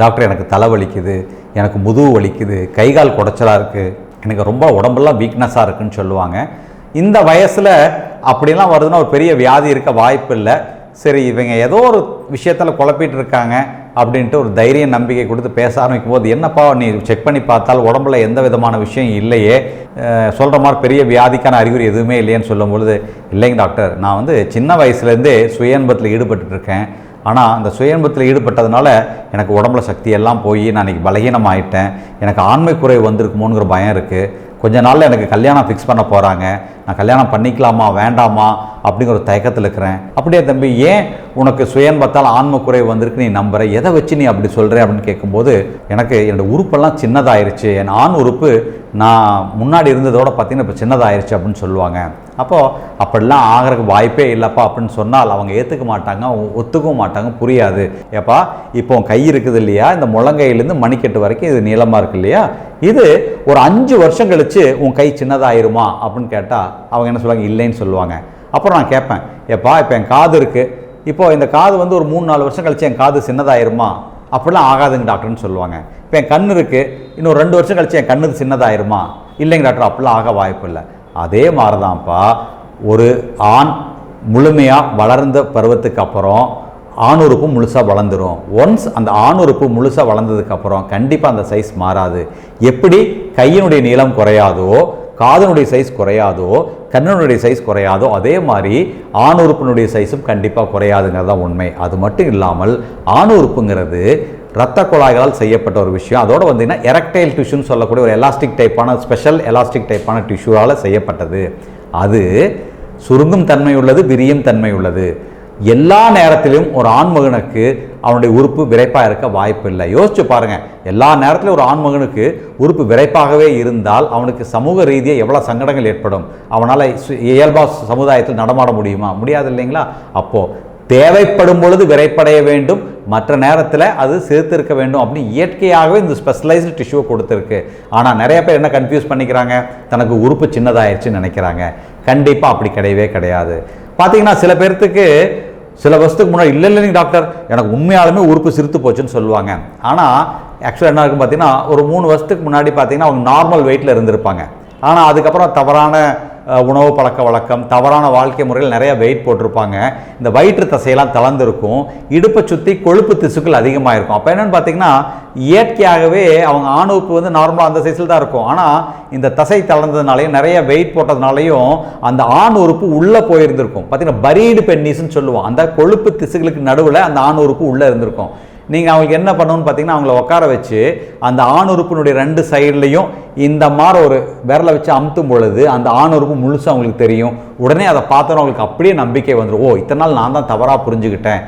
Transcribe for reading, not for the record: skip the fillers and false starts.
Doctor எனக்கு தலை வலிக்குது, எனக்கு முதுகு வலிக்குது, கை கால் குடைச்சலாக இருக்குது, எனக்கு ரொம்ப உடம்பெல்லாம் வீக்னஸாக இருக்குதுன்னு சொல்லுவாங்க. இந்த வயசில் அப்படிலாம் வருதுன்னா ஒரு பெரிய வியாதி இருக்க வாய்ப்பு இல்லை. சரி, இவங்க ஏதோ ஒரு விஷயத்தில் குழப்பிட்டு இருக்காங்க அப்படின்ட்டு ஒரு தைரிய நம்பிக்கை கொடுத்து பேச ஆரம்பிக்கும் போது, என்னப்பா நீ செக் பண்ணி பார்த்தால் உடம்புல எந்த விதமான விஷயம் இல்லையே, சொல்கிற மாதிரி பெரிய வியாதிக்கான அறிகுறி எதுவுமே இல்லையேன்னு சொல்லும் பொழுது, இல்லைங்க டாக்டர், நான் சின்ன வயசுலேருந்தே சுய இன்பத்தில் ஈடுபட்டுருக்கேன். ஆனால் அந்த சுய இன்பத்தில் ஈடுபட்டதுனால எனக்கு உடம்புல சக்தி எல்லாம் போய் நான் இன்றைக்கி பலகீனமாயிட்டேன். எனக்கு ஆண்மை குறைவு வந்திருக்குமோங்கிற பயம் இருக்குது. கொஞ்ச நாளில் எனக்கு கல்யாணம் ஃபிக்ஸ் பண்ண போகிறாங்க. நான் கல்யாணம் பண்ணிக்கலாமா வேண்டாமா அப்படிங்கிற ஒரு தயக்கத்தில் இருக்கிறேன். அப்படியே தம்பி, ஏன் உனக்கு சுயன்பத்தால் ஆன்ம குறைவு வந்திருக்கு நீ நம்புற, எதை வச்சு நீ அப்படி சொல்கிற அப்படின்னு கேட்கும்போது, எனக்கு என்னோடய உறுப்பெல்லாம் சின்னதாயிருச்சு, என் ஆண் உறுப்பு நான் முன்னாடி இருந்ததோட பார்த்தீங்கன்னா இப்போ சின்னதாயிருச்சு அப்படின்னு சொல்லுவாங்க. அப்போது அப்படிலாம் ஆகிறதுக்கு வாய்ப்பே இல்லைப்பா அப்படின்னு சொன்னால் அவங்க ஏற்றுக்க மாட்டாங்க, ஒத்துக்கவும் மாட்டாங்க, புரியாது. ஏப்பா இப்போ கை இருக்குது இல்லையா, இந்த முழங்கையிலேருந்து மணிக்கட்டு வரைக்கும் இது நீளமாக இருக்கு இல்லையா, இது ஒரு 5 வருஷம் கழித்து உன் கை சின்னதாயிருமா அப்படின்னு கேட்டால் அவங்க என்ன சொல்லுவாங்க, இல்லைன்னு சொல்லுவாங்க. அப்புறம் நான் கேட்பேன், ஏப்பா இப்போ என் காது இருக்குது, இப்போது இந்த காது ஒரு 3-4 வருஷம் கழித்து என் காது சின்னதாயிருமா, அப்படிலாம் ஆகாதுங்க டாக்டர்னு சொல்லுவாங்க. இப்போ என் கண் இருக்குது, இன்னும் 2 வருஷம் கழித்து என் கண்ணு சின்னதாயிருமா, இல்லைங்க டாக்டர் அப்படிலாம் ஆக வாய்ப்பு இல்லை. அதே மாதிரி தான்ப்பா ஒரு ஆண் முழுமையாக வளர்ந்த பருவத்துக்கு அப்புறம் ஆணுறுப்பு முழுசாக வளர்ந்துடும். ஒன்ஸ் அந்த ஆணுறுப்பு முழுசாக வளர்ந்ததுக்கப்புறம் கண்டிப்பாக அந்த சைஸ் மாறாது. எப்படி கையினுடைய நீளம் குறையாதோ, காதனுடைய சைஸ் குறையாதோ, கண்ணனுடைய சைஸ் குறையாதோ, அதே மாதிரி ஆணுறுப்பினுடைய சைஸும் கண்டிப்பாக குறையாதுங்கிறது தான் உண்மை. அது மட்டும் இல்லாமல் ஆணுறுப்புங்கிறது இரத்த குழாய்களால் செய்யப்பட்ட ஒரு விஷயம். அதோடு எரெக்டைல் டிஷ்யூன்னு சொல்லக்கூடிய ஒரு எலாஸ்டிக் டைப்பான ஸ்பெஷல் எலாஸ்டிக் டைப்பான டிஷ்யூவால் செய்யப்பட்டது. அது சுருங்கும் தன்மை உள்ளது, விரியும் தன்மை உள்ளது. எல்லா நேரத்திலும் ஒரு ஆண்மகனுக்கு அவனுடைய உறுப்பு விரைப்பாக இருக்க வாய்ப்பு இல்லை. யோசிச்சு பாருங்கள், எல்லா நேரத்திலும் ஒரு ஆண்மகனுக்கு உறுப்பு விரைப்பாகவே இருந்தால் அவனுக்கு சமூக ரீதியாக எவ்வளோ சங்கடங்கள் ஏற்படும். அவனால் இயல்பாக சமுதாயத்தில் நடமாட முடியுமா? முடியாது இல்லைங்களா? அப்போது தேவைப்படும் பொழுது விரைப்படைய வேண்டும், மற்ற நேரத்தில் அது சேர்த்திருக்க வேண்டும் அப்படின்னு இயற்கையாகவே இந்த ஸ்பெஷலைஸ்டு டிஷ்யூவை கொடுத்துருக்கு. ஆனால் நிறைய பேர் என்ன கன்ஃபியூஸ் பண்ணிக்கிறாங்க, தனக்கு உறுப்பு சின்னதாயிருச்சுன்னு நினைக்கிறாங்க. கண்டிப்பாக அப்படி கிடையவே கிடையாது. பார்த்தீங்கன்னா சில பேர்த்துக்கு சில வருஷத்துக்கு முன்னாடி இல்லை டாக்டர் எனக்கு உண்மையாலுமே உறுப்பு சிரித்து போச்சுன்னு சொல்லுவாங்க. ஆனால் ஆக்சுவலாக என்ன இருக்குன்னு பார்த்தீங்கன்னா ஒரு 3 வருஷத்துக்கு முன்னாடி பார்த்தீங்கன்னா அவங்க நார்மல் வெயிட்டில் இருந்திருப்பாங்க. ஆனால் அதுக்கப்புறம் தவறான உணவு பழக்க வழக்கம், தவறான வாழ்க்கை முறையில் நிறைய வெயிட் போட்டிருப்பாங்க. இந்த வயிற்று தசையெல்லாம் தளர்ந்துருக்கும், இடுப்பை சுற்றி கொழுப்பு திசுக்கள் அதிகமாக இருக்கும். அப்போ என்னென்னு பார்த்தீங்கன்னா இயற்கையாகவே அவங்க ஆணுறுப்பு நார்மலாக அந்த சைஸில் தான் இருக்கும். ஆனால் இந்த தசை தளர்ந்ததுனாலையும் நிறைய வெயிட் போட்டதுனாலையும் அந்த ஆண் உறுப்பு உள்ளே போயிருந்திருக்கும். பார்த்தீங்கன்னா பரீடு பென்னிஸ்ன்னு சொல்லுவோம். அந்த கொழுப்பு திசுக்களுக்கு நடுவில் அந்த ஆண் உறுப்பு உள்ளே இருந்திருக்கும். நீங்கள் அவங்களுக்கு என்ன பண்ணணும்னு பார்த்தீங்கன்னா அவங்கள உட்கார வச்சு அந்த ஆணுறுப்பினுடைய 2 சைட்லையும் இந்த மாதிரி ஒரு விரலை வச்சு அமுத்தும் பொழுது அந்த ஆணுறுப்பு முழுசாக அவங்களுக்கு தெரியும். உடனே அதை பார்த்தோன்னா அவங்களுக்கு அப்படியே நம்பிக்கை வந்துடும், ஓ இத்தனை நாள் நான் தான் தவறாக புரிஞ்சுக்கிட்டேன்